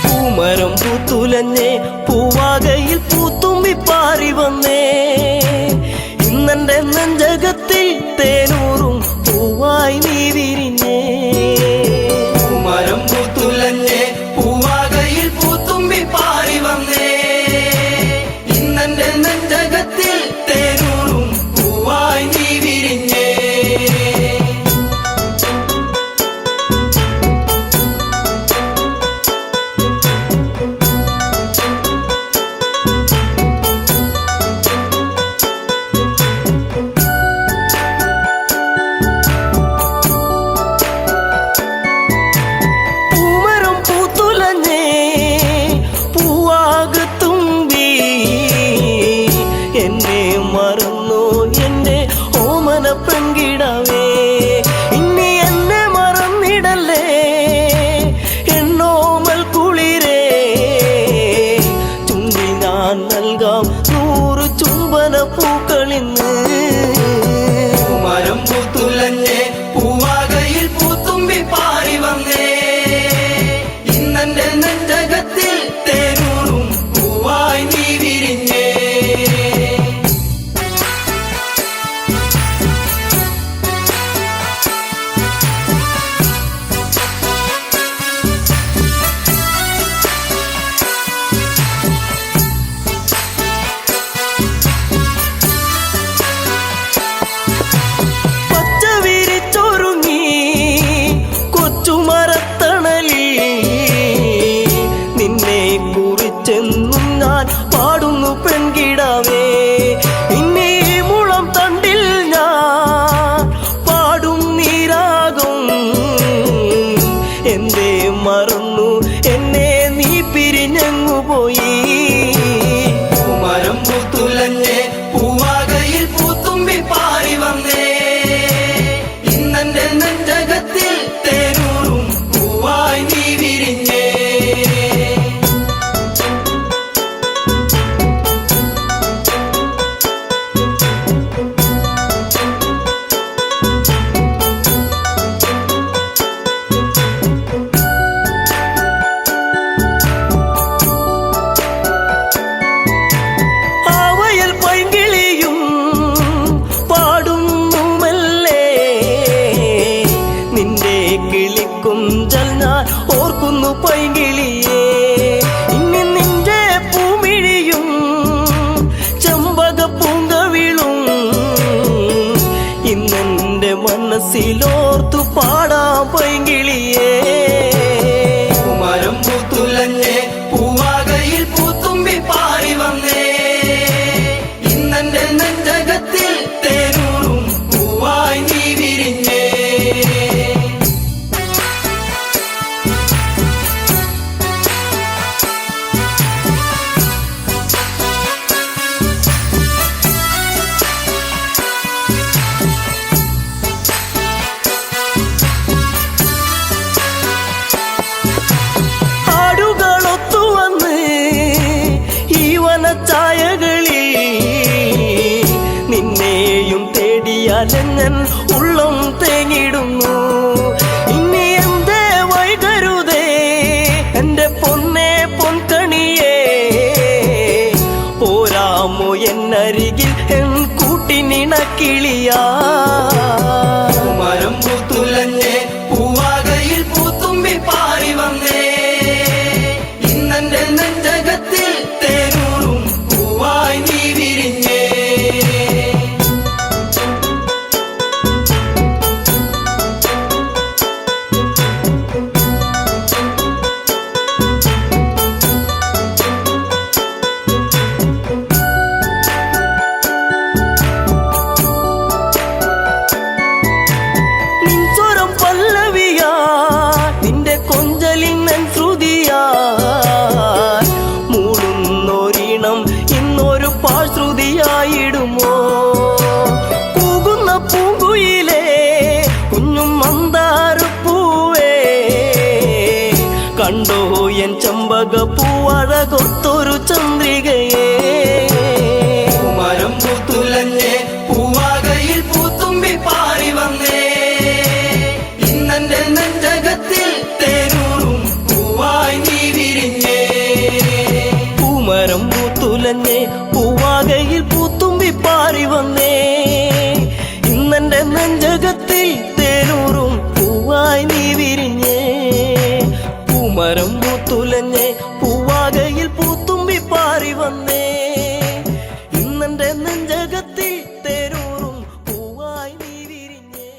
പൂമരം പൂത്തുലഞ്ഞേ പൂവാകയിൽ പൂത്തുമ്പി പാറി വന്നേ ഇന്നെന്റെ നെഞ്ചകത്തിൽ തേനൂറും പൂവായി നീ വിരിഞ്ഞേ. പൂമരം പൂത്തുലഞ്ഞേ പൂവാകയിൽ പൂത്തുമ്പി പാറി വന്നേ ഇന്നെന്റെ നെഞ്ചകത്തിൽ തേനൂറും പൂവായി നീ വിരിഞ്ഞേ. പൂക്കളിന്ന് മരം പൂത്തുലഞ്ഞേ പൂവാകയിൽ പൂത്തുമ്പി പാറി വന്നേ ഇന്നെന്റെ നെഞ്ചകത്തിൽ തേനൂറും പൂവായി നീ വിരിഞ്ഞേ ചെന്നും ഞാൻ പാടുന്നു പെൺകിടാവേ ഇന്നീ മുളം തണ്ടിൽ ഞാൻ പാടും നീരാകും എന്തേ മറന്നു എന്നെ നീ പിരിഞ്ഞങ്ങു പോയി മരം പൂത്തുലഞ്ഞേ പൂവാകയിൽ പൂത്തുമ്പി പാറി വന്നേ ഇന്നെന്റെ നെഞ്ചകത്തിൽ തേനൂറും പൂവായി നീ വിരിഞ്ഞേ കുഞ്ചൽ ഞാൻ ഓർക്കുന്നു പൈങ്കിളിയേ ഇനി നിന്റെ പൂമിഴിയും ചെമ്പക പൂങ്കവിളും ഇന്നെന്റെ മനസ്സിലോർത്തു പാടാം പൈങ്കിളിയേ മരം പൂത്തുലഞ്ഞേ പൂവാകയിൽ പൂത്തുമ്പി പാറി വന്നേ ഇന്നെന്റെ നെഞ്ചകത്തിൽ തേനൂറും പൂവായി നീ വിരിഞ്ഞേ ചായകളിൽ നിന്നെയും തേടിയാലെങ്ങൻ ഉള്ളം തേങ്ങിടുന്നു ഇനി എന്തേ വൈകരുതേ എന്റെ പൊന്നേ പൊൻകണിയേ പോരാമോ എന്നരികിൽ എൻ കൂട്ടിനിണക്കിളിയാ മരം പൂത്തുലഞ്ഞേ പൂവാകയിൽ പൂത്തുമ്പി പാറി വന്നേ ഇന്നെന്റെ നെഞ്ചകത്തിൽ തേനൂറും പൂവായി നീ വിരിഞ്ഞേ നിൻ സ്വരം പല്ലവിയാ നിന്റെ കൊഞ്ചലിൻ ശ്രുതിയാ മൂടുന്നൊരിണം ഇന്നൊരു പാഴ്ശ്രുതിയായിടുമോ കൂകുന്ന പൂങ്കുയിലേ കുഞ്ഞും മന്ദാരപ്പൂവേ കണ്ടോ എൻ ചെമ്പക പൂവഴകൊത്തൊരു ചന്ദ്രികയേ മരം പൂത്തുലഞ്ഞേ പൂവാകയിൽ പൂത്തുമ്പി പാറി വന്നേ ഇന്നെന്റെ നെഞ്ചകത്തിൽ തേനൂറും പൂവായി നീ വിരിഞ്ഞേ പൂമരം പൂത്തുലഞ്ഞേ പൂവാകയിൽ പൂത്തുമ്പി പാറി വന്നേ ഇന്നെന്റെ നെഞ്ചകത്തിൽ തേനൂറും പൂവായി നീ വിരിഞ്ഞേ പൂമരം പൂത്തുലഞ്ഞേ പൂവാകയിൽ പൂത്തുമ്പി പാറി വന്നേ ഇന്നെന്റെ നെഞ്ചകത്തിൽ തേനൂറും പൂവായി നീ വിരിഞ്ഞേ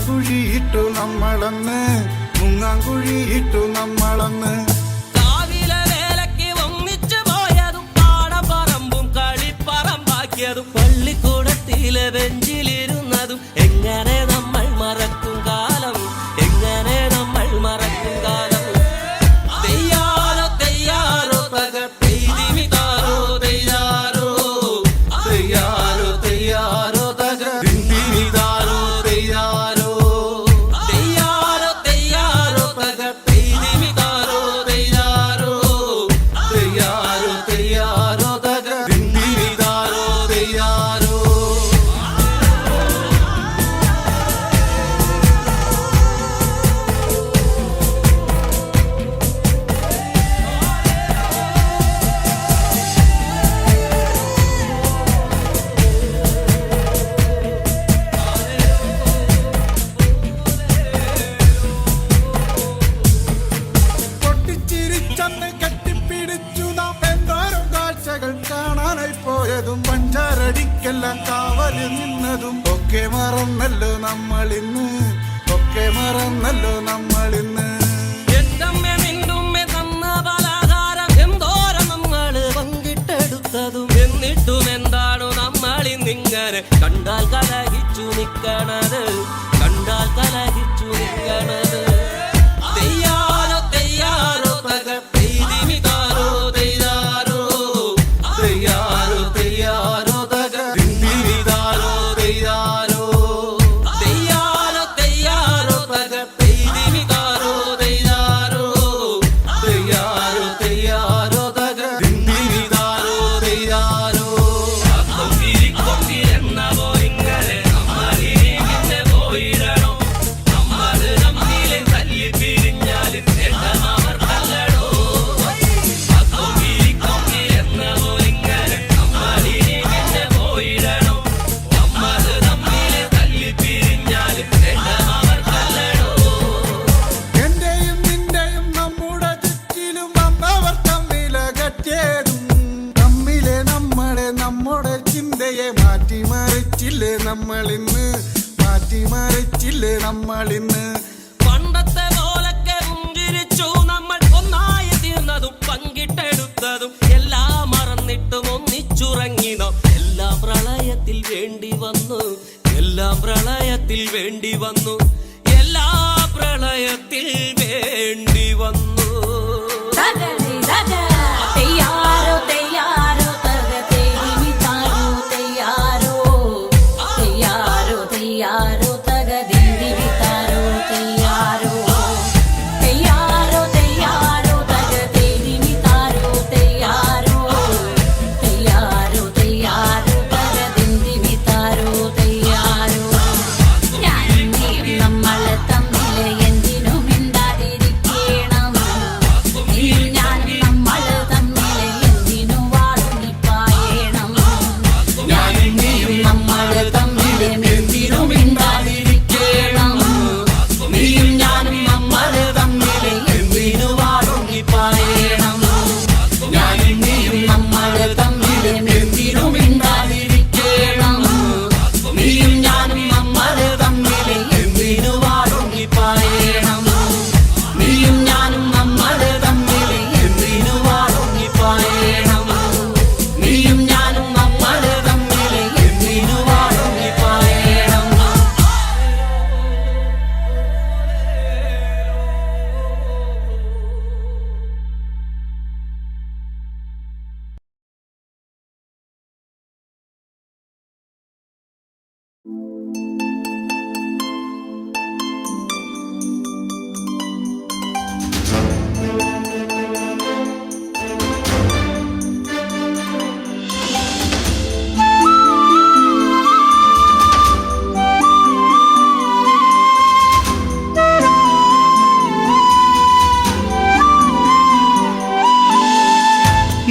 കുഴിയിട്ടു നമ്മളന്ന്, മുങ്ങാങ്കുഴിയിട്ടു നമ്മളന്ന്. രാവിലെ വേലയ്ക്ക് ഒന്നിച്ചു പോയതും പാടപ്പറമ്പും കളിപ്പറമ്പാക്കിയതും പള്ളിക്കൂടത്തിലെ ബെഞ്ചിലിരുന്നതും എങ്ങനെ നമ്മൾ മറക്കും കാലം, എങ്ങനെ നമ്മൾ മറക്കും കാലം. തെയ്യാറോ തെയ്യാറോ തകർത്തിമിതാരോ തെയ്യാറോ, തെയ്യാറോ തെയ്യാറോ തകർത്തിമിതാരോ തെയ്യാരോ, തെയ്യാറോ തെയ്യാറോ തകർത്തിമിതാരോ തെയ്യാരോ, തെയ്യാറോ തെയ്യാറോ തകർത്തിമിതാരോ തെയ്യാരോ. പൊട്ടിച്ചിരിച്ചന്ന് കെട്ടിപ്പിടിച്ചു നാം എന്തോരം കാഴ്ചകൾ കാണാനായി പോയതും പഞ്ചാരടിക്കെല്ലാം കാവല് നിന്നതും ഒക്കെ മറന്നല്ലോ നമ്മളിന്ന്, ഒക്കെ മറന്നല്ലോ നമ്മളിന്ന്. എന്തമ്മേ നിന്നുമ്മേ തന്ന പലഹാരം എന്തോരം നമ്മള് പങ്കിട്ടെടുത്തതും എന്നിട്ടും എന്താണു നമ്മളിന്നിങ്ങനെ കണ്ടാൽ കലഹിച്ചു നിക്കണത്, കണ്ടാൽ കലഹിച്ചു നിക്കണത്. തെയ്യാറോ തെയ്യാറോ തകർത്തിമിതാരോ തെയ്യാരോ, തെയ്യാറോ തെയ്യാറോ തകർത്തിമിതാരോ തെയ്യാരോ, തെയ്യാറോ തെയ്യാറോ തകർത്തിമിതാരോ തെയ്യാരോ, തെയ്യാറോ തെയ്യാറോ തകർത്തിമിതാരോ തെയ്യാരോ. കൊങ്കിരിക്കൊങ്കിരെന്ന പോയിങ്ങനെ നമ്മളിങ്ങനെ പോയിടണോ, നമ്മള് നമ്മിലെ തല്ലി പിരിഞ്ഞാലും നേട്ടമവർക്കല്ലടോ. കൊങ്കിരിക്കൊങ്കിരെന്ന പോയിങ്ങനെ നമ്മളിങ്ങനെ പോയിടണോ, നമ്മള് നമ്മിലെ തല്ലി പിരിഞ്ഞാലും നേട്ടമവർക്കല്ലടോ. എന്റെയും നിന്റെയും നമ്മുടെ ചുറ്റിലും വന്നവർ തമ്മിലകറ്റേതും തമ്മിലെ നമ്മളെ നമ്മുടെ ചിന്തയെ മാറ്റിമറിച്ചില്ലേ നമ്മളിന്ന്, മാറ്റിമറിച്ചില്ലേ നമ്മളിന്ന്. പണ്ടത്തെ പോലൊക്കെ പുഞ്ചിരിച്ചു നമ്മൾ ഒന്നായി തീർന്നതും പങ്കിട്ടെടുത്തതും എല്ലാം മറന്നിട്ടും ഒന്നിച്ചുറങ്ങിനോ. എല്ലാം പ്രളയത്തിൽ വേണ്ടി വന്നു, എല്ലാം പ്രളയത്തിൽ വേണ്ടി വന്നു, എല്ലാ പ്രളയത്തിൽ വേണ്ടി വന്നു. തെയ്യാറോ തെയ്യാറോ തകതിമിതാരോ തെയ്യാരോ, തെയ്യാറോ തെയ്യാറോ തകതിമിതാരോ തെയ്യാരോ, തെയ്യാറോ തെയ്യാറോ തകതിമിതാരോ തെയ്യാരോ, തെയ്യാറോ തെയ്യാറോ തകതിമിതാരോ തെയ്യാരോ. ഞാനും നീയും നമ്മള് തമ്മില് എന്തിനും മിണ്ടാതിരിക്കണം, നീയും ഞാനും നമ്മള് തമ്മില് എന്തിനു വാടുന്നിപ്പായണം. ഞാനും നീയും നമ്മള് തമ്മില് എന്തിനു മിണ്ടാതിരിക്കണം, നീയും ഞാനും നമ്മള് തമ്മില് എന്തിനു വാടുന്നിപ്പായണം. ഞാനും നീയും നമ്മള് തമ്മില് എന്തിനു മിണ്ടാതിരിക്കണം, നീയും ഞാനും നമ്മള് തമ്മില് എന്തിനു വാടുന്നിപ്പായണം, നീയും ഞാനും നമ്മള് തമ്മില് എന്തിനു വാടുന്നിപ്പായണം, നീയും ഞാനും നമ്മള് തമ്മില് എന്തിനു വാടുന്നിപ്പായണം.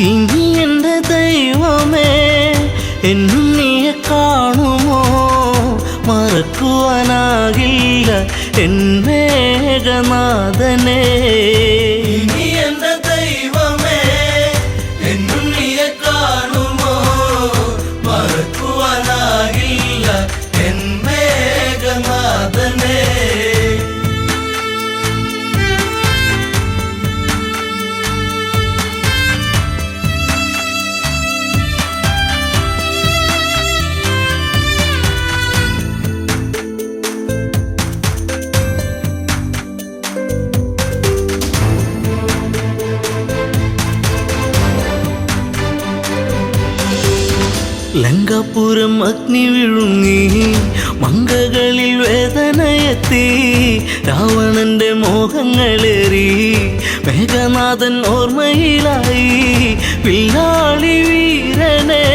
ഇനി എൻ്റെ ദൈവമേ എന്നും നീയെ കാണുമോ, മറക്കുവാനാകില്ല എൻ മേഘനാഥനെ. ഇനി എൻ്റെ ദൈവമേ എന്നും നീയെ കാണുമോ, മറക്കുവാനാകില്ല എൻ മേഘനാഥനെ. ലങ്കാപുരം അഗ്നി വിഴുങ്ങി മങ്കകളിൽ വേദനയെത്തി രാവണന്റെ മോഹങ്ങളേറി മേഘനാഥൻ ഓർമ്മയിലായി വില്ലാളി വീരനെ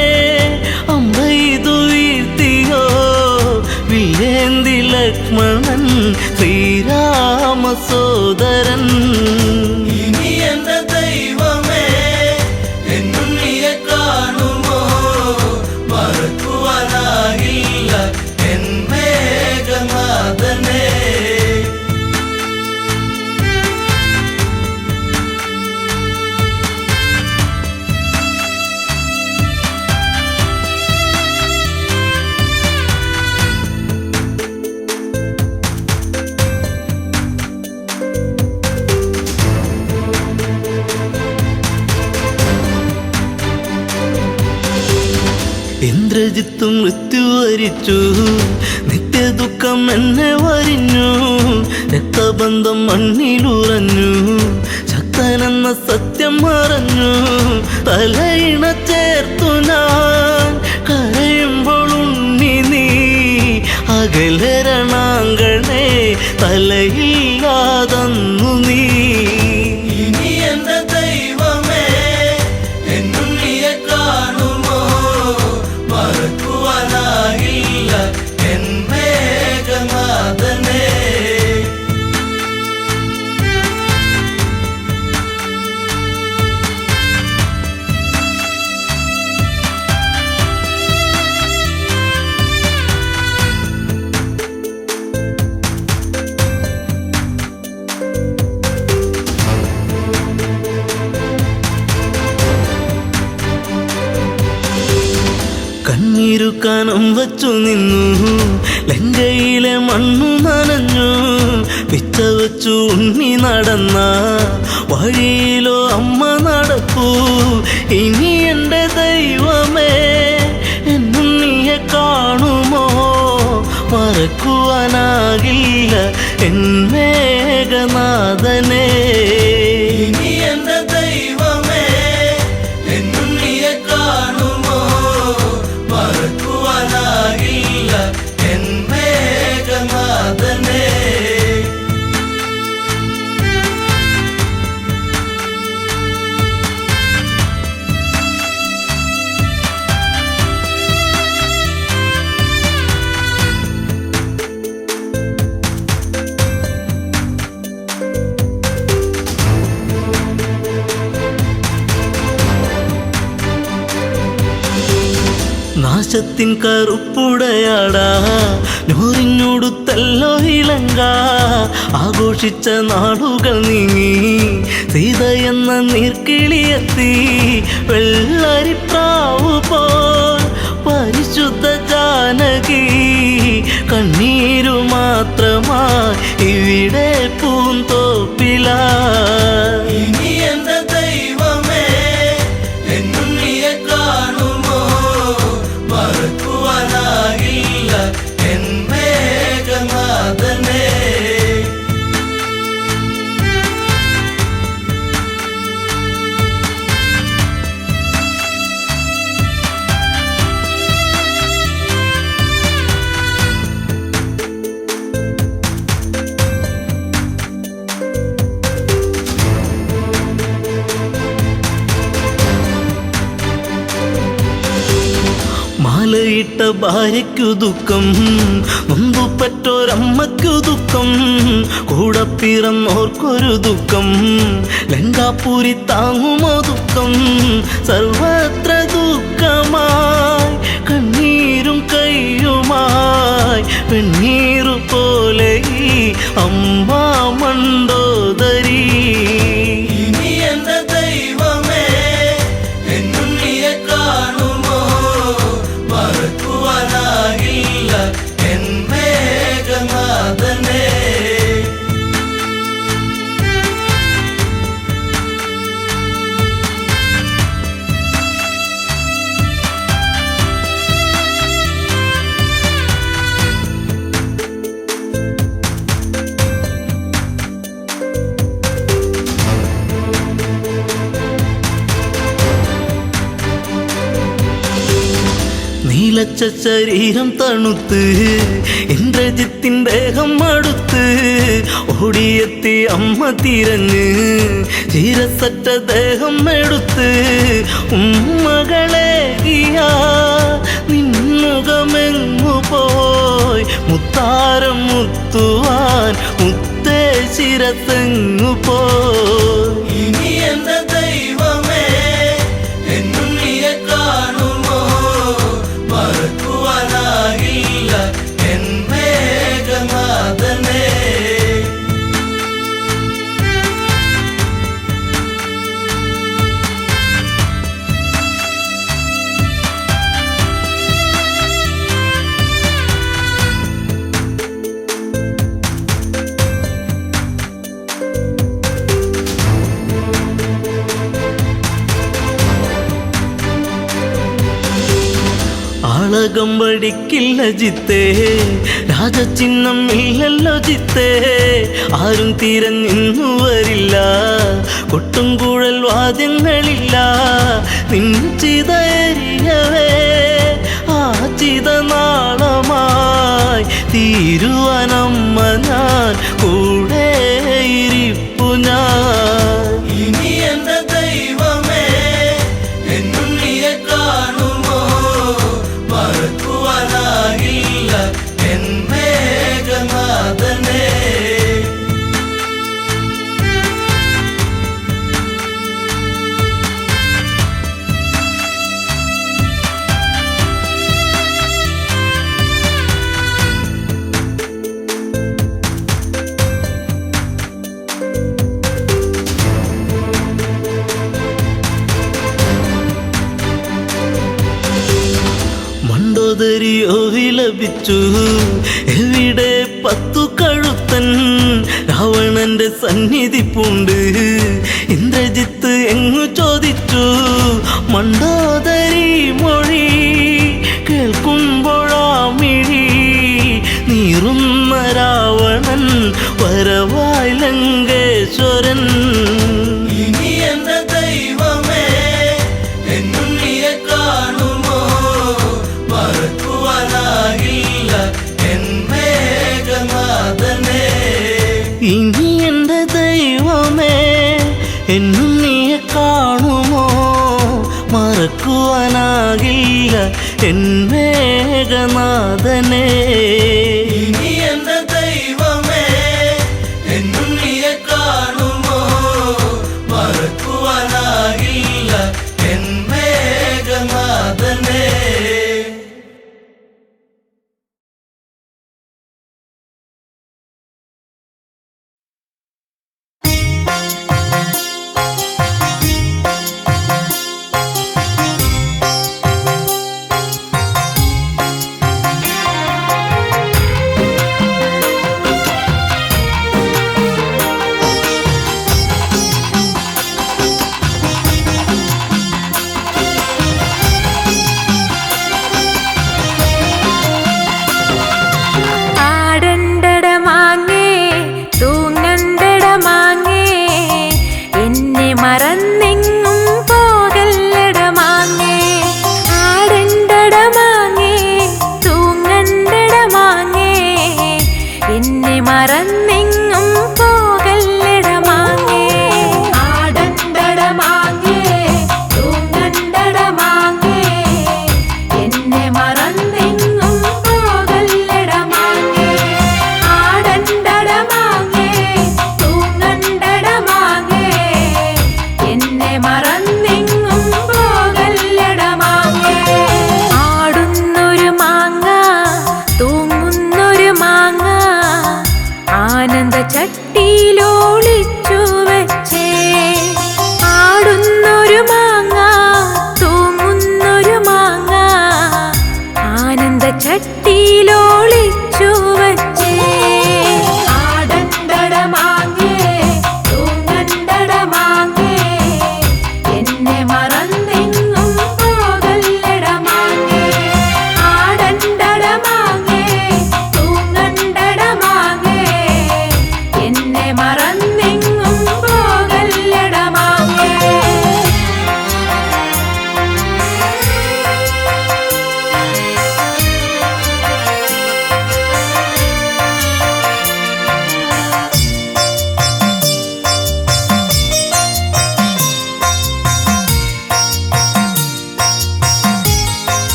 അമ്പെയ്തു വീഴ്ത്തിയോ വില്ലേന്തി ലക്ഷ്മണൻ ശ്രീരാമ സോദരൻ ഇനി എന്റെ ദൈവമേ എന്നുണ്ണിയെ കാണുമോ മറക്കുവാനാകില്ല എൻ മേഘനാഥനെ ഇന്ദ്രജിത്ത് മൃത്യു വരിച്ചു നിത്യദുഃഖം എന്നെ വരിഞ്ഞു രക്തബന്ധം മണ്ണിലുറഞ്ഞു ശക്തനെന്ന സത്യം മറഞ്ഞു തലയിണ ചേർത്തു ഞാൻ കരയുമ്പോൾ ഉണ്ണി നീ അകലെ രണാങ്കണേ തലയില്ലാതന്നു നീ ഇനി എന്റെ ദൈവമേ എന്നുണ്ണിയെ കാണുമോ മറക്കുവാനാകില്ല എൻ മേഘനാഥനെ കണ്ണീരു കനം വച്ചു നിന്നു ലങ്കയിലെ മണ്ണു നനഞ്ഞു പിച്ച വച്ചു ഉണ്ണി നടന്ന വഴിയിലോ അമ്മ നടപ്പൂ ഇനി എൻ്റെ ദൈവമേ എന്നുണ്ണിയെ കാണുമോ മറക്കുവാനാകില്ല എൻ മേഘനാഥനെ ഇനി എന്റെ ദൈവമേ എന്നുണ്ണിയെ കാണുമോ മറക്കുവാനാകില്ല എൻ മേഘനാഥനെ നാശത്തിൻ കറുപ്പുടയാടാ നൂറിഞ്ഞൊടുത്തല്ലോ ഇലങ്ക ആഘോഷിച്ച നാളുകൾ നീങ്ങി സീത എന്ന നീർക്കിളിയെത്തി വെള്ളരിപ്രാവു പോൽ പരിശുദ്ധ ജാനകി കണ്ണീരു മാത്രമായി ഇവിടെ പൂന്തോപ്പിലാ ഇനി എന്റെ ദൈവമേ എന്നുണ്ണിയെ കാണുമോ മറക്കുവാനാകില്ല എൻ മേഘനാഥനെ മാലയിട്ട ഭാര്യയ്ക്കു ദുഃഖം മുമ്പുപറ്റോരമ്മയ്ക്കു ദുഃഖം കൂടെ പിറന്നോർക്കൊരു ദുഃഖം ലങ്കാപുരി താങ്ങുമോ ദുഃഖം സർവത്ര ദുഃഖമായി കണ്ണീരും കൈയുമായി വെണ്ണീറു പോലെ ഈ അമ്മ മണ്ടോദരി ഇനി എന്റെ ദൈവമേ എന്നുണ്ണിയെ കാണുമോ മറക്കുവാനാകില്ല എൻ മേഘനാഥനെ വിലച്ച ശരീരം തണുത്ത് ഇന്ദ്രജിത്തിൻ ദേഹം അടുത്ത് ഓടിയെത്തി അമ്മ തിരഞ്ഞ് ചീരസറ്റ ദേഹം എടുത്ത് ഉമ്മകളേകിയ നിന്നുകമെങ്ങു പോയി മുത്താരം മുത്തുവാൻ മുത്തേ ശിരത്തെങ്ങു പോയി. ഇനി എന്റെ ദൈവമേ എന്നുണ്ണിയെ കാണുമോ മറക്കുവാനാകില്ല എൻ മേഘനാഥനെ. ആളകം വടിക്കില്ല ജിത്തേ രാജചിഹ്നം ഇല്ലല്ലോ ജിത്തേ ആരും തിരഞ്ഞിന്നു വരില്ല കൊട്ടും കുഴൽ വാദ്യങ്ങളില്ല നിൻചിതയരിയവേ ആ ചിതനാളമായി തീരുവനമ്മ ഞാൻ കൂടെ ഇരിപ്പു ഞാൻ. ഇനി എന്റെ ദൈവമേ എന്നുണ്ണിയെ കാണുമോ മറക്കുവാനാകില്ല എൻ മേഘനാഥനെ. മണ്ടോദരിയോ വിലപിച്ചു എവിടെ പത്തു കഴുത്തൻ രാവണന്റെ സന്നിധി പൂണ്ട് ഇന്ദ്രജിത്ത് എങ്ങു ചോദിച്ചു മണ്ടോദരി മൊഴി കേൾക്കുമ്പോഴാമിഴി നീറുന്ന രാവണൻ വരവായി ലങ്കേശ്വരൻ. ഇനി എന്റെ ദൈവമേ എന്നുണ്ണിയെ കാണുമോ മറക്കുവാനാകില്ല എൻ മേഘനാഥനെ. ഇനി എൻ്റെ ദൈവമേ എന്നുണ്ണിയെ കാണുമോ മറക്കുവാനാകില്ല എൻ മേഘനാഥനെ. ഇനി എന്റെ ദൈവമേ എന്നുണ്ണിയെ കാണുമോ മറക്കുവാനാകില്ല എൻ മേഘനാഥനെ.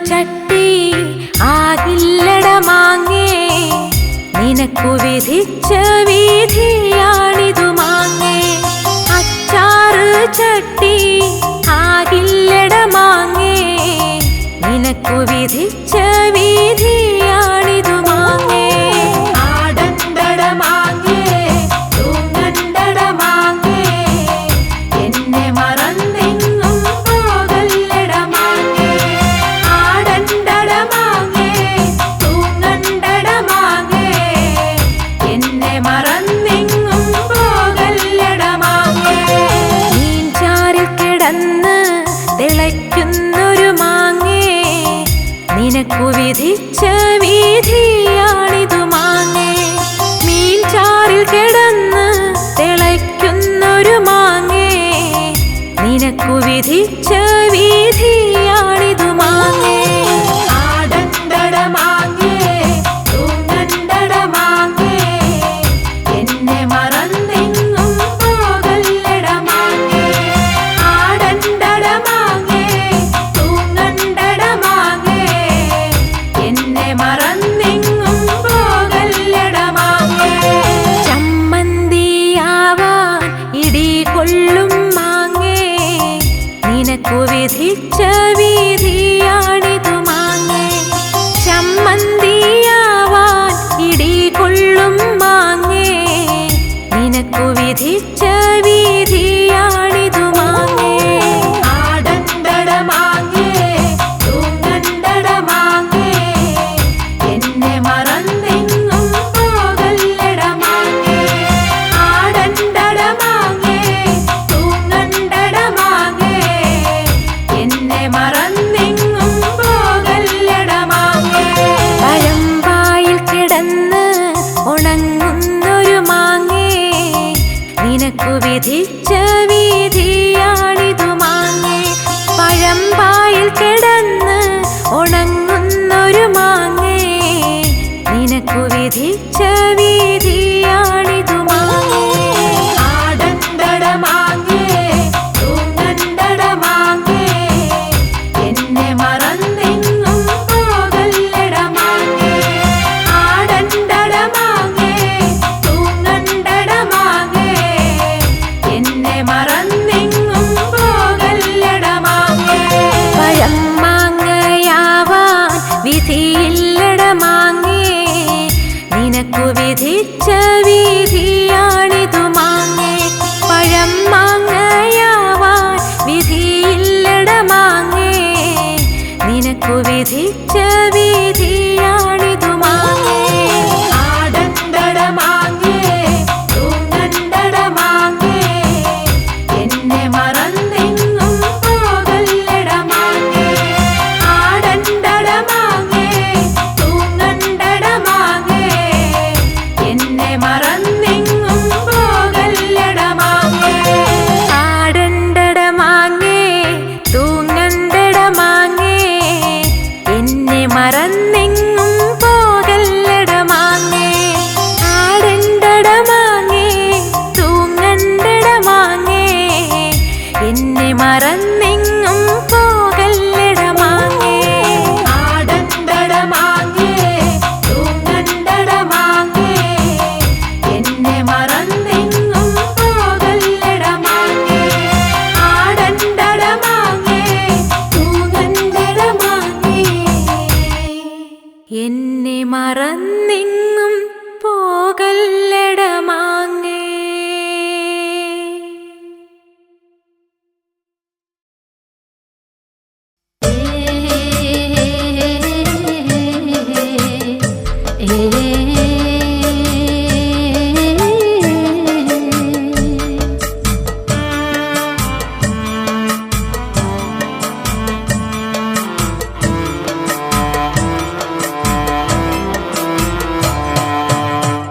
ചട്ടി ആകില്ലട മാങ്ങേ നിനക്കു വിധിച്ച വീതിയാണിതു മാങ്ങേ അച്ചാറ് ചട്ടി ആകില്ലട മാങ്ങേ നിനക്കു വിധിച്ച വീതിയാണിതു മാങ്ങേ ആടണ്ടട മാങ്ങേ തൂങ്ങണ്ടട മാങ്ങേ എന്നെ മറന്നെങ്ങും പോകല്ലട മാങ്ങേ ആടണ്ടട മാങ്ങേ തൂങ്ങണ്ടട മാങ്ങേ എന്നെ മറന്നെങ്ങും പോകല്ലട മാങ്ങേ മീൻചാറിൽ കിടന്ന് തിളയ്ക്കുന്നൊരു മാങ്ങേ നിനക്കു വിധിച്ച വീതിയാണിതു മാങ്ങേ മീൻചാറിൽ കിടന്ന് തിളയ്ക്കുന്നൊരു മാങ്ങേ നിനക്കു വിധിച്ച വീതിയാണിതു മാങ്ങേ ആടണ്ടട മാങ്ങേ തൂങ്ങണ്ടട മാങ്ങേ എന്നെ മറന്നെങ്ങും പോകല്ലട മാങ്ങേ ആടണ്ടട മാങ്ങേ തൂങ്ങണ്ടട മാങ്ങേ എന്നെ മറന്നെങ്ങും പോകല്ലട മാങ്ങേ ചമ്മന്തിയാവാൻ ഇടി കൊള്ളും മാങ്ങേ നിനക്കു വിധിച്ച വീതിയാണിതു മാങ്ങേ ചമ്മന്തിയാവാൻ ഇടി കൊള്ളും മാങ്ങേ നിനക്കു വിധിച്ച വീതിയാണിതു മാങ്ങേ ആടണ്ടട മാങ്ങേ തൂങ്ങണ്ടട മാങ്ങേ എന്നെ മറന്നെങ്ങും പോകല്ലട മാങ്ങേ ആടണ്ടട മാങ്ങേ തൂങ്ങണ്ടട മാങ്ങേ എന്നെ മറന്നെങ്ങും പോകല്ലട മാങ്ങേ പഴമ്പായിൽ കിടന്ന് ഉണങ്ങുന്നൊരു മാങ്ങേ നിനക്കു വിധിച്ച വീതിയാണിതു മാങ്ങേ പഴമ്പായിൽ കിടന്ന് ഉണങ്ങുന്നൊരു മാങ്ങേ നിനക്കു വിധിച്ച വീതിയാണിതു മാങ്ങേ ആടണ്ടട മാങ്ങേ തൂങ്ങണ്ടട മാങ്ങേ എന്നെ മറന്നെങ്ങും പോകല്ലട മാങ്ങേ ആടണ്ടട മാങ്ങേ തൂങ്ങണ്ടട മാങ്ങേ എന്നെ മറന്നെങ്ങും പോകല്ലട മാങ്ങേ പഴം മാങ്ങയാവാൻ വിധിയില്ലട മാങ്ങേ നിനക്കു വിധിച്ച വീതിയാണിതു മാങ്ങേ പഴം മാങ്ങയാവാൻ വിധിയില്ലട മാങ്ങേ നിനക്കു വിധിച്ച വീതിയാണിതു മാങ്ങേ ആടണ്ടട മാങ്ങേ തൂങ്ങണ്ടട മാങ്ങേ എന്നെ മറന്നെങ്ങും പോകല്ലട മാങ്ങേ ആടണ്ടട മാങ്ങേ തൂങ്ങണ്ടട മാങ്ങേ എന്നെ മറന്നെങ്ങും പോകല്ലട മാങ്ങേ ആടണ്ടട മാങ്ങേ തൂങ്ങണ്ടട മാങ്ങേ എന്നെ മറന്നെങ്ങും പോകല്ലട മാങ്ങേ ആടണ്ടട മാങ്ങേ തൂങ്ങണ്ടട മാങ്ങേ എന്നെ മറന്നെങ്ങും പോകല്ലട മാങ്ങേ ആടണ്ടട മാങ്ങേ തൂങ്ങണ്ടട മാങ്ങേ എന്നെ മറന്നെങ്ങും പോകല്ലട മാങ്ങേ ആടണ്ടട മാങ്ങേ തൂങ്ങണ്ടട മാങ്ങേ എന്നെ മറന്നെങ്ങും പോകല്ലട മാങ്ങേ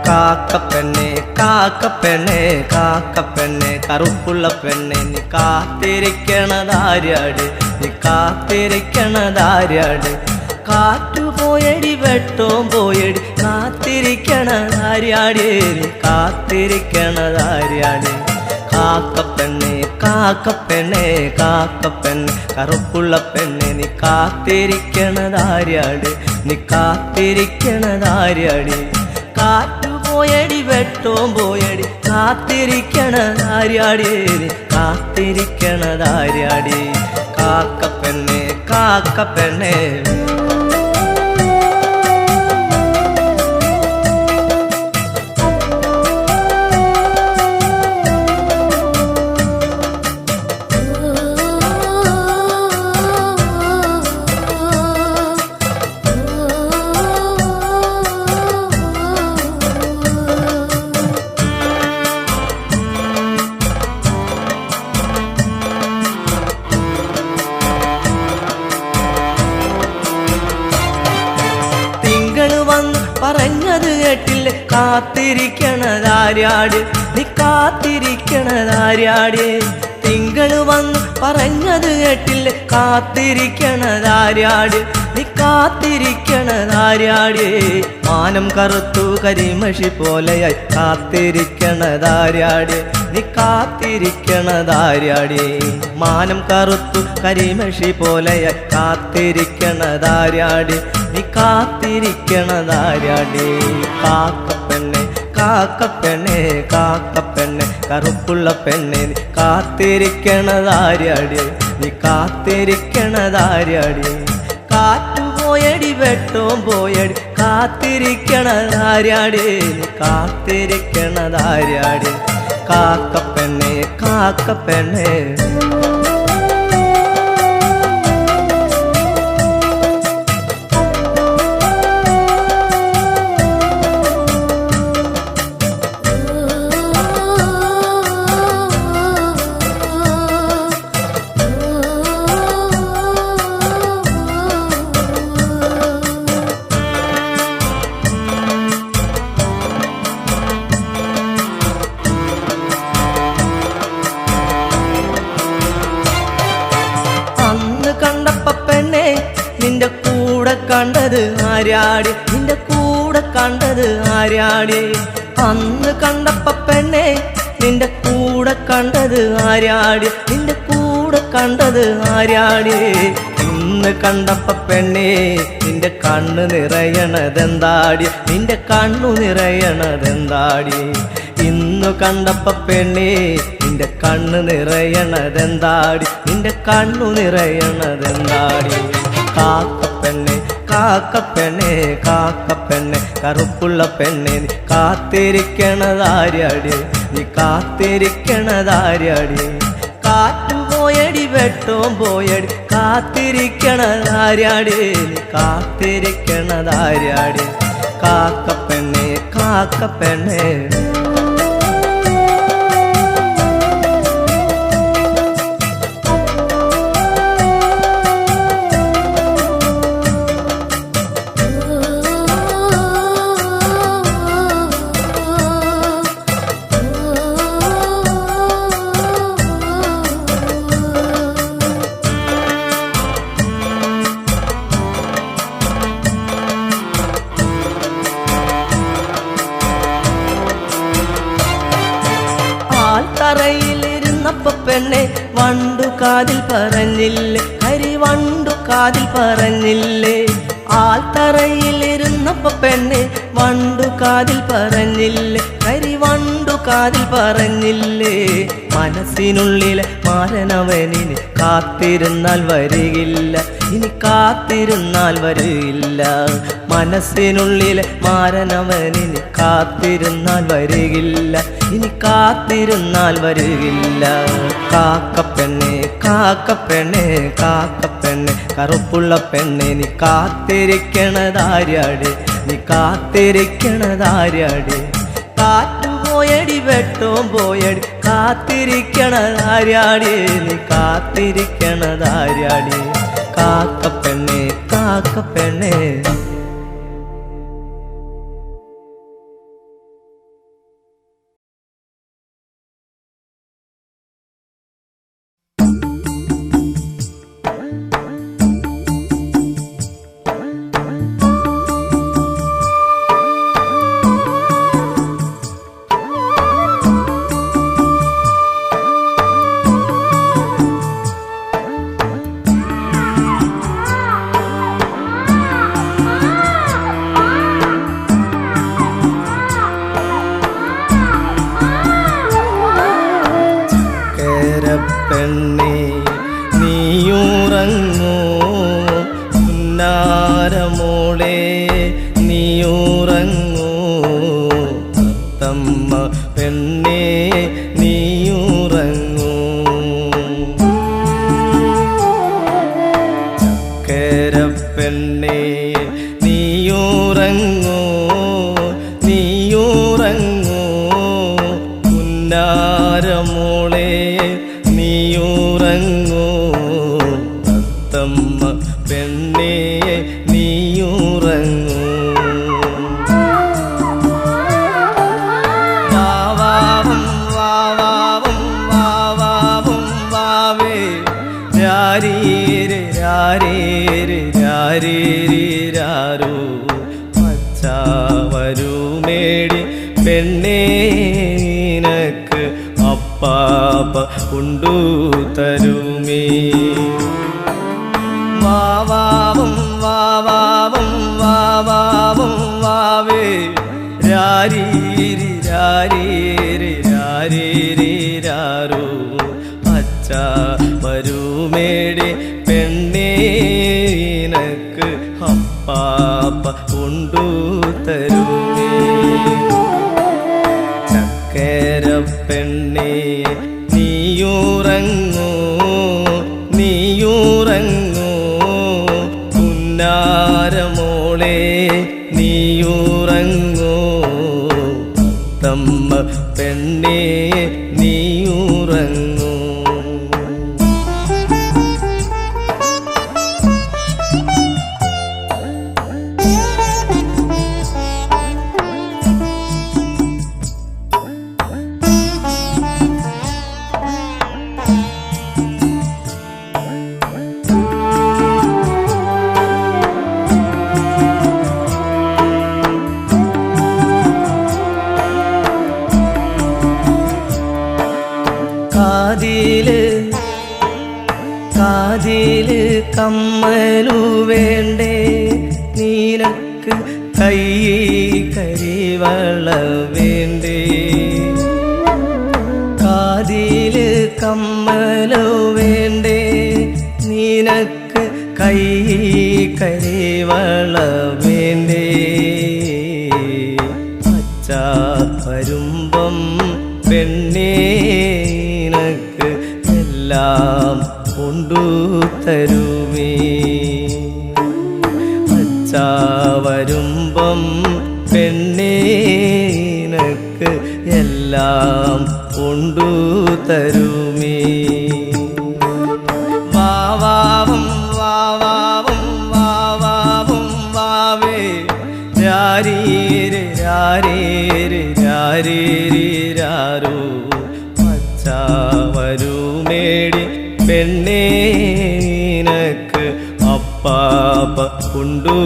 കാക്കപ്പെണ്ണെ കാക്കപ്പെണ്ണെ കാക്കപ്പെണ്ണെ കറുപ്പുള്ള പെണ്ണെ നീ കാത്തിരിക്കണതാര്യാട് നീ കാത്തിരിക്കണതാര്യാട് കാറ്റു പോയടി വെട്ടവും പോയടി കാത്തിരിക്കണതാര്യാട് നീ കാത്തിരിക്കണതാര്യാട് കാക്കപ്പെണ്ണെ കാക്കപ്പെണ്ണെ കാക്കപ്പെണ്ണെ കറുപ്പുള്ള പെണ്ണെ നീ കാത്തിരിക്കണതാര്യാട് നീ കാത്തിരിക്കണതാര്യാടി കാറ്റു പോയടി വെട്ടോം പോയടി കാത്തിരിക്കണതാര്യാടി നീ കാത്തിരിക്കണതാര്യാടി കാക്കപ്പെണ്ണെ കാക്കപ്പെണ്ണെ പറഞ്ഞത് കേട്ടില്ല കാത്തിരിക്കണതാര്യാട് നീ കാത്തിരിക്കണതാര്യാട് തിങ്കള് വന്ന് പറഞ്ഞത് കേട്ടില്ല കാത്തിരിക്കണതാര്യാട് നീ കാത്തിരിക്കണതാര്യാട് മാനം കറുത്തു കരിമഷി പോലെയായി കാത്തിരിക്കണതാര്യാട് നീ കാത്തിരിക്കണതാര്യാട് മാനം കറുത്തു കരിമഷി പോലെയായി കാത്തിരിക്കണതാര്യാട് നീ കാത്തിരിക്കണതാര്യാടേ കാക്കപ്പെണ്ണെ കാക്കപ്പെണ്ണെ കാക്കപ്പെണ്ണെ കറുപ്പുള്ള പെണ്ണെ നീ കാത്തിരിക്കണതാര്യാടേ നീ കാത്തിരിക്കണതാര്യാടേ കാറ്റു പോയടി വെട്ടോം പോയടി കാത്തിരിക്കണതാര്യാടേ നീ കാത്തിരിക്കണതാര്യാടേ കാക്കപ്പെണ്ണെ കാക്കപ്പെണ്ണെ നിന്റെ കൂടെ കണ്ടത് ആര്യാടി നിന്റെ കൂടെ കണ്ടത് ആര്യാടി അന്ന് കണ്ടപ്പ പെണ്ണെ നിന്റെ കൂടെ കണ്ടത് ആര്യാടി നിന്റെ കൂടെ കണ്ടത് ആര്യാടി ഇന്ന് കണ്ടപ്പ പെണ്ണെ നിന്റെ കണ്ണ് നിറയണതെന്താടി നിന്റെ കണ്ണു നിറയണതെന്താടി ഇന്നു കണ്ടപ്പ പെണ്ണെ നിന്റെ കണ്ണ് നിറയണതെന്താടി നിന്റെ കണ്ണു നിറയണതെന്താടി കാക്കപ്പെണ്ണെ കാക്കപ്പെണ്ണെ കാക്കപ്പെണ്ണെ കറുപ്പുള്ള പെണ്ണെ നീ കാത്തിരിക്കണതാര്യാടി നീ കാത്തിരിക്കണതാര്യാടി കാറ്റു പോയടി വെട്ടോം പോയടി കാത്തിരിക്കണതാര്യാടി നീ കാത്തിരിക്കണതാര്യാടി കാക്കപ്പെണ്ണെ കാക്കപ്പെണ്ണെ തറയിലിരുന്നപ്പ പെണ്ണെ വണ്ടു കാതിൽ പറഞ്ഞില്ലേ കരിവണ്ടു കാതിൽ പറഞ്ഞില്ലേ ആൽത്തറയിലിരുന്നപ്പ പെണ്ണെ വണ്ടു കാതിൽ പറഞ്ഞില്ലേ കരിവണ്ടു കാതിൽ പറഞ്ഞില്ലേ മനസ്സിനുള്ളിലെ മാരനവനിന് കാത്തിരുന്നാൽ വരികില്ല ഇനി കാത്തിരുന്നാൽ വരില്ല മനസ്സിനുള്ളിലെ മാരനവനിന് കാത്തിരുന്നാൽ വരികില്ല ഇനി കാത്തിരുന്നാൽ വരികില്ല കാക്കപ്പെണ്ണെ കാക്കപ്പെണ്ണെ കാക്കപ്പെണ്ണെ കറുപ്പുള്ള പെണ്ണെ നീ കാത്തിരിക്കണതാര്യാട് നീ കാത്തിരിക്കണതാര്യാട് കാറ്റു പോയടി വെട്ടോം പോയടി കാത്തിരിക്കണതാര്യാടി നീ കാത്തിരിക്കണതാര്യാടി കാക്കപ്പെണ്ണെ കാക്കപ്പെണ്ണെ പുന്നാരമോളെ നീയുറങ്ങൂ തത്തമ്മ പെണ്ണേ നീയുറങ്ങൂ ചക്കര പെണ്ണേ നീയുറങ്ങൂ നീയുറങ്ങൂ പുന്നാരമോളെ നീയുറങ്ങൂ തത്തമ്മ പെണ്ണേ നീയുറങ്ങൂ വാവാവും വാവാവും വാവാവും വാവേ രാരീരെ രാരീരെ രാരീരാരോ മച്ചാവരുമേടി പെണ്ണേ നിനക്ക് അപ്പാപ്പ കൊണ്ടു തരുമേ വാവാവും വാവാവും വാവാവും വാവേ രാരീരി രാരീരി രാരീരാരോ അച്ഛ വരുമേടി പെണ്ണേ നിനക്ക് അപ്പാപ്പ കൊണ്ടു തരുമേ ചക്കര പെണ്ണേ നീയുറങ്ങൂ നീയുറങ്ങൂ പുന്നാരമോളെ നീയുറങ്ങൂ തത്തമ്മ പെണ്ണേ നീയുറങ്ങൂ കാതില് കമ്മലു വേണ്ടേ നിനക്ക് കൈ കരിവള വേണ്ടേ കാതില് കമ്മലു വേണ്ടേ നിനക്ക് കൈ കരിവള വേണ്ടേ അച്ഛ വരുമ്പം പെണ്ണേ നിനക്ക് എല്ലാം കൊണ്ടു തരുമേ അച്ഛ വരുമ്പം പെണ്ണേ നിനക്ക് എല്ലാം കൊണ്ടു തരുമേ വാവാവും വാവാവും വാവാവും വാവേ രാരീരെ രാരീരെ രാരീരാരോ അച്ഛ വരുമേടി പെണ്ണേ നിനക്ക് അപ്പാപ്പ കൊണ്ടു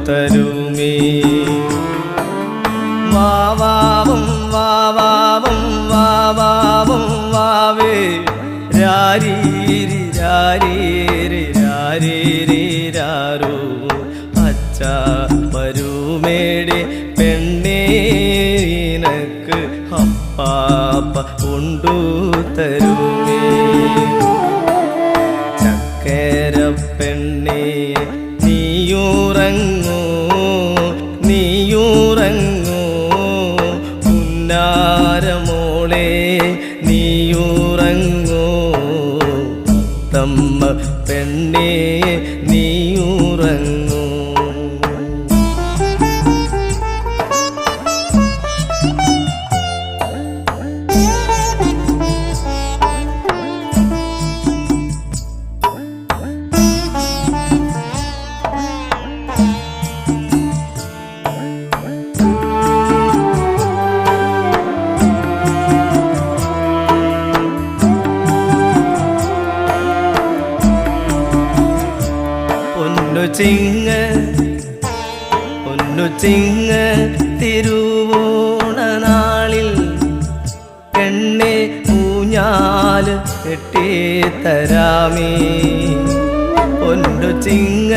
തരുമേ വാവാവും വാവാവും വാവാവും വാവേ രാരീരി രാരീരി രാരീരാരോ അച്ഛ വരുമേടി പെണ്ണേ നിനക്ക് അപ്പാപ്പ കൊണ്ടു തരുമേ ചക്കര പെണ്ണേ നീയുറങ്ങൂ നീയുറങ്ങൂ പുന്നാരമോളെ നീയുറങ്ങൂ തത്തമ്മ പെണ്ണേ നീയുറങ്ങൂ പൊന്നു ചിങ്ങ തിരുവോണ നാളിൽ പെണ്ണെ ഊഞ്ഞാല് കെട്ടിത്തരാമേ പൊന്നു ചിങ്ങ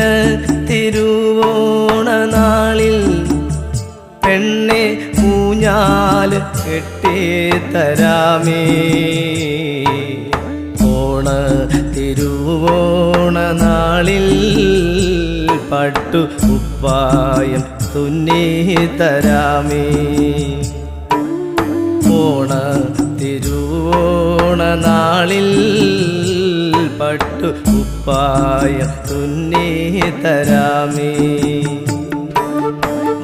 തിരുവോണ നാളിൽ പെണ്ണെ ഊഞ്ഞാല് കെട്ടിത്തരാമേ ഓണ തിരുവോണ നാളിൽ പട്ടു ഉപ്പായം തുന്നി തരാമേ. ഓണ തിരുവോണ നാളിൽ പട്ടു ഉപ്പായം തുന്നി തരാമേ.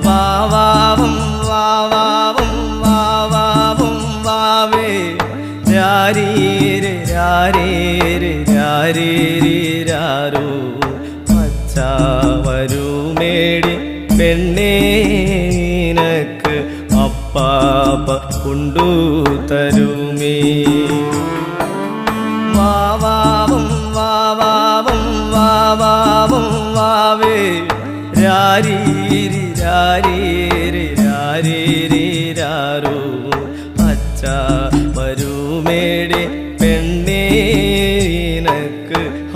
വാവാവും വാവാവും വാവാവും വാവേ രാരീരെ രാരീരെ രാരീരാരോ പച്ചാവരുമേടി പെണ്ണേനക്ക് അപ്പാപ്പ കൊണ്ടു തരുമേ. വാവാവും വാവാവും വാവാവും വാവേ രാരീരി രാരീരി രാരീരാരോ പച്ച വരുമേടി പെണ്ണേനക്ക്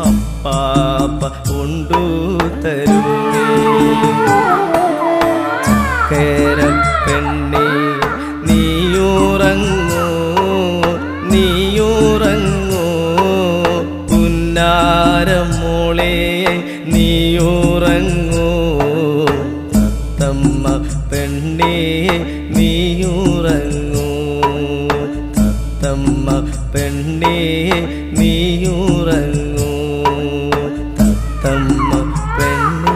അപ്പാപ്പ കൊണ്ടു തരുമേ. ചക്കര പെണ്ണേ നീയുറങ്ങൂ നീയുറങ്ങൂ പുന്നാരമോളെ നീയുറങ്ങൂ. തത്തമ്മ പെണ്ണേ നീയുറങ്ങൂ തത്തമ്മ പെണ്ണേ നീയുറങ്ങൂ തത്തമ്മ പെണ്ണേ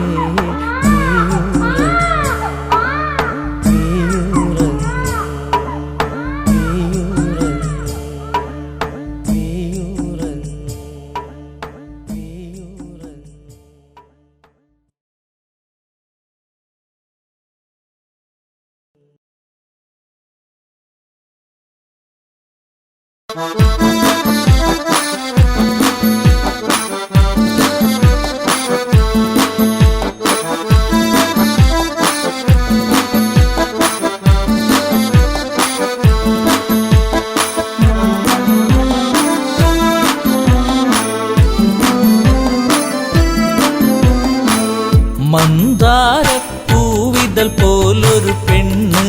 മന്ദാരപ്പൂവിതൾ പോലൊരു പെണ്ണ്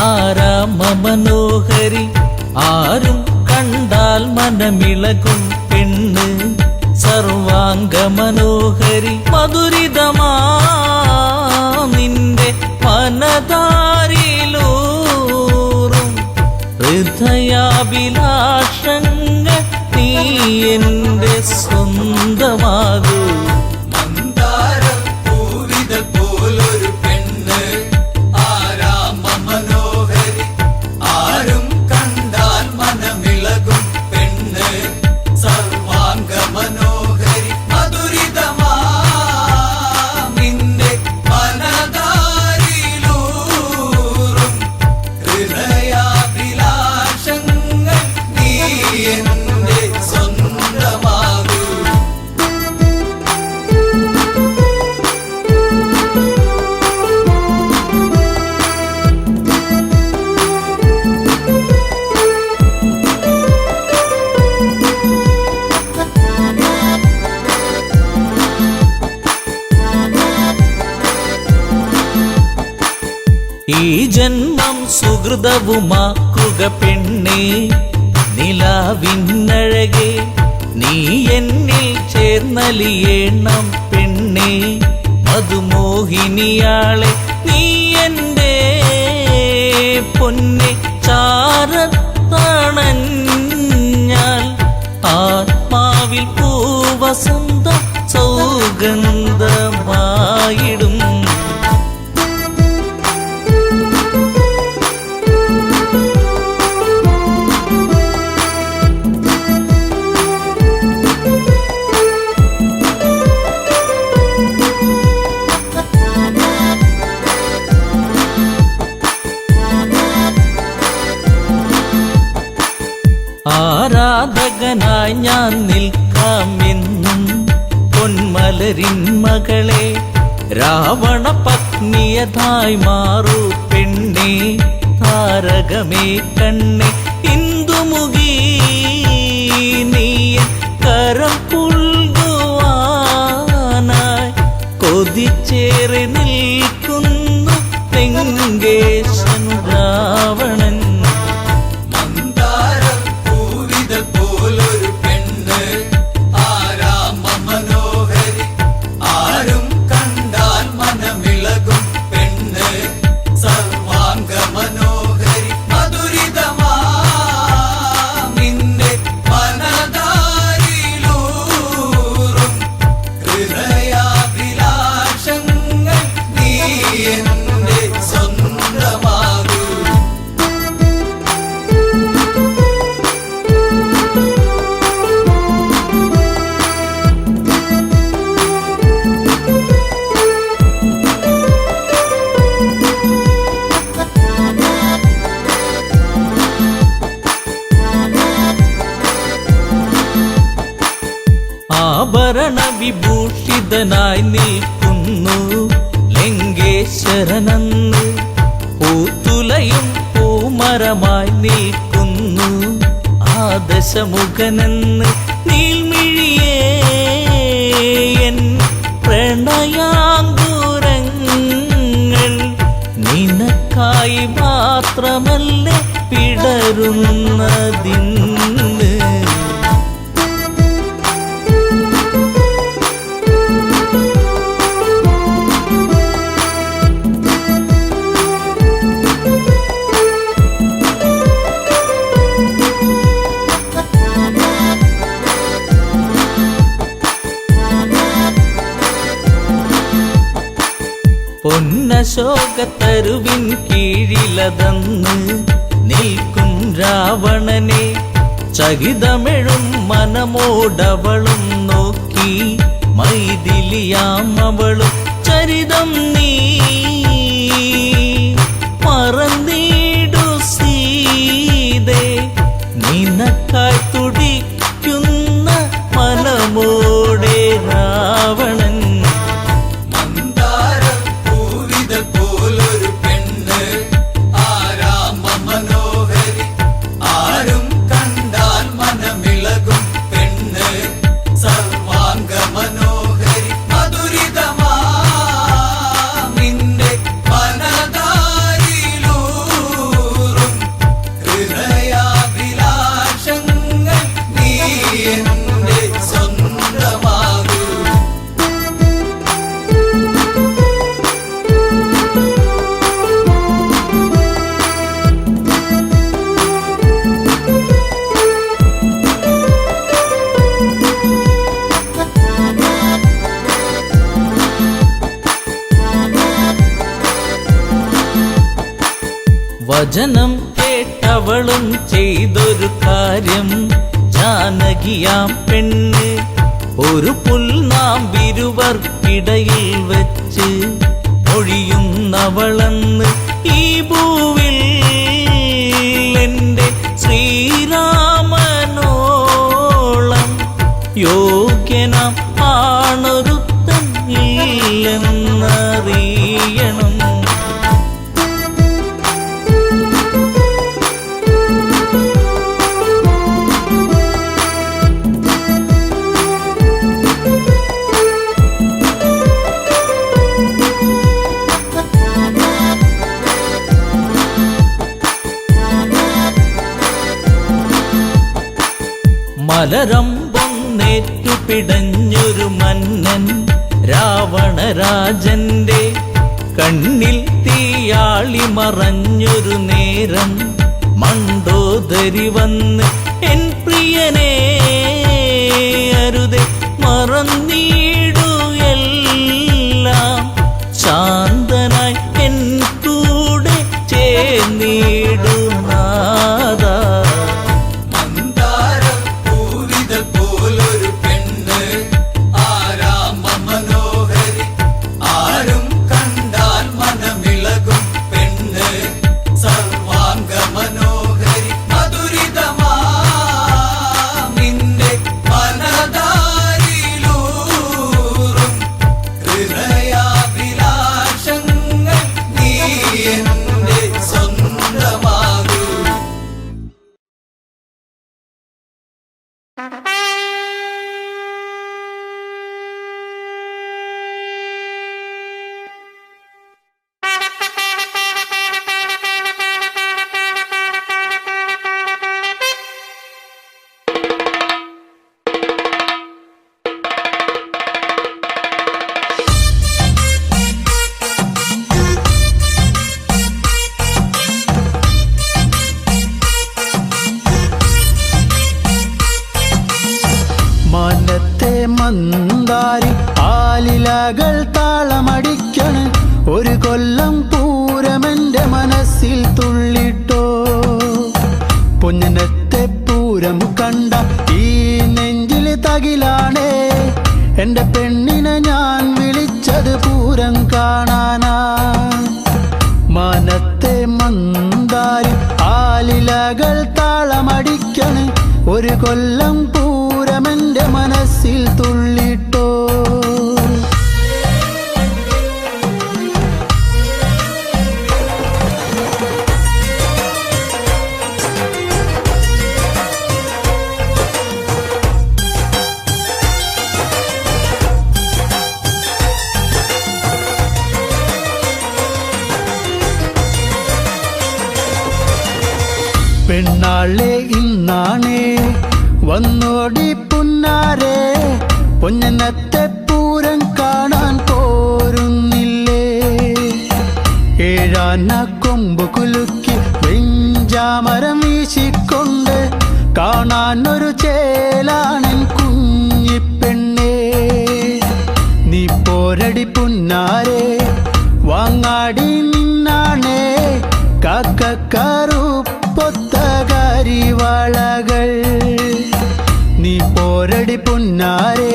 ആരാമ മനോഹരി ആരും കണ്ടാൽ മനമിളകും പെണ്ണ് സർവാംഗ മനോഹരി മധുരിതമാ നിന്റെ മനതാരിലൂറും ഹൃദയാഭിലാഷങ്ങൾ നീ എൻ്റെ സ്വന്തമാകൂ. പോലൊരു പെണ്ണ് ആരാമ മനോഹരി ആരും കണ്ടാൽ മനമിളകും പെണ്ണ് സർവാംഗ മനോഹരി മധുരിതമാ നിന്റെ മനതാരിലൂറും ഹൃദയാഭിലാഷങ്ങൾ നീ എൻ്റെ സ്വന്തമാകൂ. ഈ ജന്മം സുഹൃതവുമാക്കുക പെണ്ണേ നിലാവിന്നഴകെ നീ എന്നിൽ ചേർന്നലിയേണം പെണ്ണേ മധുമോഹിനിയാളെ നീ എൻ്റെ പൊന്നെ ചാരത്തണഞ്ഞാൽ ആത്മാവിൽ പൂവസന്തം സൗഗന്ധമായിടും. ആരാധകനായി ഞാൻ നിൽക്കാമെന്നും പൊന്മലരിൻ മകളെ രാവണ പത്നിയതായി മാറൂ പെണ്ണേ താരകമേ കണ്ണേ ഇന്ദുമുഖി നീ കരം പുൽകുവാനായി കൊതിച്ചേറി നിൽക്കുന്നു തെങ്കേശൻ രാവണൻ. പോലൊരു പെണ്ണ് ആരാമ മനോഹരി ആരും കണ്ട വിഭൂഷിതനായി നിൽക്കുന്നു ലങ്കേശ്വരനന്ന്. പൂത്തുലയും പൂമരമായി നിൽക്കുന്നു ആ ദശമുഖനെന്ന്. നീൽമിഴിയേ എൻ പ്രണയാങ്കുരങ്ങൾ നിനക്കായി മാത്രമല്ലേ പിടരുന്നതിന്ന്. പൊന്നശോകത്തരുവിൻ കീഴിലതന്ന് നിൽക്കും രാവണനെ ചകിതമെഴും മനമോടവളും നോക്കി മൈഥിലിയാം അവളും ചരിതം നീ മറന്നീടു സീതേ. നിനക്കായി തുടിക്കുന്ന മനമോടെ രാവണൻ. പോലൊരു പെണ്ണ് ആരാമ മനോഹരി, ആരും കണ്ടാൽ മനമിളകും പെണ്ണ് സർവാംഗ മനോഹരി. മധുരിതമാ നിന്റെ മനതാരിലൂറും ഹൃദയാഭിലാഷങ്ങൾ നീ എന്റെ സ്വന്തമാകൂ. വചനം കേട്ടവളും ചെയ്തൊരു കാര്യം ജാനകിയാം പെണ്ണ് ഒരു പുൽനാമ്പിരുവർക്കിടയിൽ വെച്ച് ഒഴിയുന്നവളന്ന്. ഈ ഭൂവിൽ എൻ്റെ ശ്രീരാമനോളം യോഗ്യനാം ആണൊരുത്തൻ ഇല്ലെന്നറിയണം. മലരമ്പൊന്നേറ്റു പിടഞ്ഞൊരു മന്നൻ രാവണരാജന്റെ കണ്ണിൽ തീയാളി മറഞ്ഞൊരു നേരം മണ്ടോദരി വന്ന് എൻ പ്രിയനെ അരുതേ മറന്നീടു എല്ലാം ശാന്തനായി എൻ കൂടെ ചേർന്നീടു നാദാ. പോലൊരു പെണ്ണ് ആരാമ മനോഹരി, ആരും കണ്ടാൽ മനമിളകും പെണ്ണ് സർവാംഗ മനോഹരി. മധുരിതമാ നിന്റെ മനതാരിലൂറും ഹൃദയാഭിലാഷങ്ങൾ പെണ്ണാളെ ഇന്നാണേ വന്നോടി പുന്നാരെ പൊന്നനത്തെ പൂരം കാണാൻ പോരുന്നില്ലേ ഏഴാന കൊമ്പ് കുലുക്കി വെഞ്ചാമരം വീശിക്കൊണ്ട് കാണാൻ ഒരു ചേലാണൻ കുഞ്ഞിപ്പെണ്ണേ നീ പോരടി പുന്നാരെ വാങ്ങാടി നിന്നാണേ കാക്കക്കറുപ്പൊത്ത കരിവാളകൾ നീ പോരടി പുന്നാരെ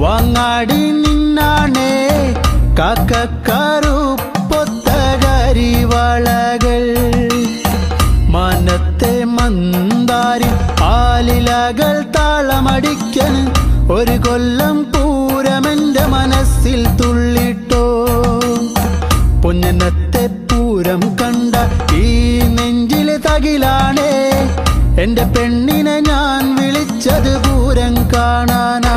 വാങ്ങാടി നിന്നാണേ കാക്കക്കറുപ്പൊത്ത കരിവാളകൾ മനത്തെ മന്ദാരി ആലിലകൾ താളമടിക്കൻ ഒരു കൊല്ലം പൂരമെന്റെ മനസ്സിൽ തുള്ളിട്ടോ പൊന്നനത്തെ പൂരം കണ്ട ഈ നെഞ്ചിലെ തകിലാണേ എന്റെ പെണ്ണിനെ ഞാൻ വിളിച്ചത് പൂരം കാണാനാ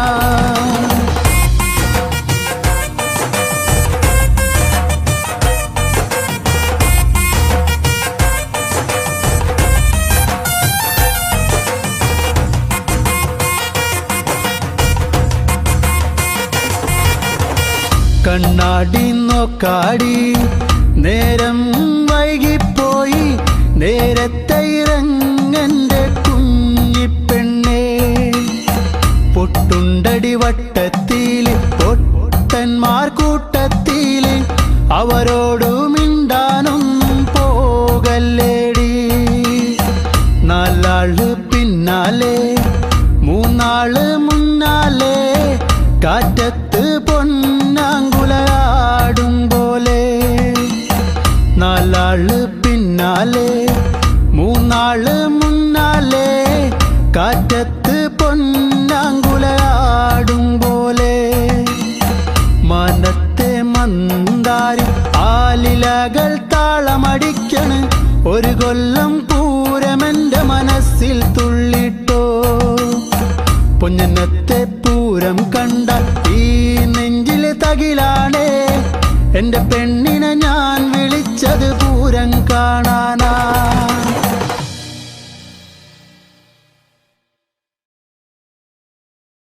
കണ്ണാടി നോക്കാടി നേരം വൈകിപ്പോയി നേരത്തെ ഇറങ്ങന്റെ കുഞ്ഞിപ്പെണ്ണേ പൊട്ടുണ്ടടി വട്ടത്തില് പൊട്ടന്മാർ കൂട്ടത്തില് അവരോടു മിണ്ടാനൊന്നും പോകല്ലേടി നാലാള് പിന്നാലെ മൂന്നാള് മുന്നാലെ കാറ്റത്ത് പൊന്നാങ്കുലയാടും പോലെ നാലാള് പിന്നാലെ മൂന്നാള് മുന്നാലെ കാറ്റത്ത് പൊന്നാങ്കുലയാടും പോലെ മനത്തെ മന്ദാരി ആലിലകൾ താളമടിക്കണ് ഒരു കൊല്ലം പൂരമെന്റെ മനസ്സിൽ തുള്ളിട്ടോ പൊന്നനത്തെ പൂരം കണ്ട ഈ നെഞ്ചിലെ തകിലാണേ എന്റെ പെണ്ണ്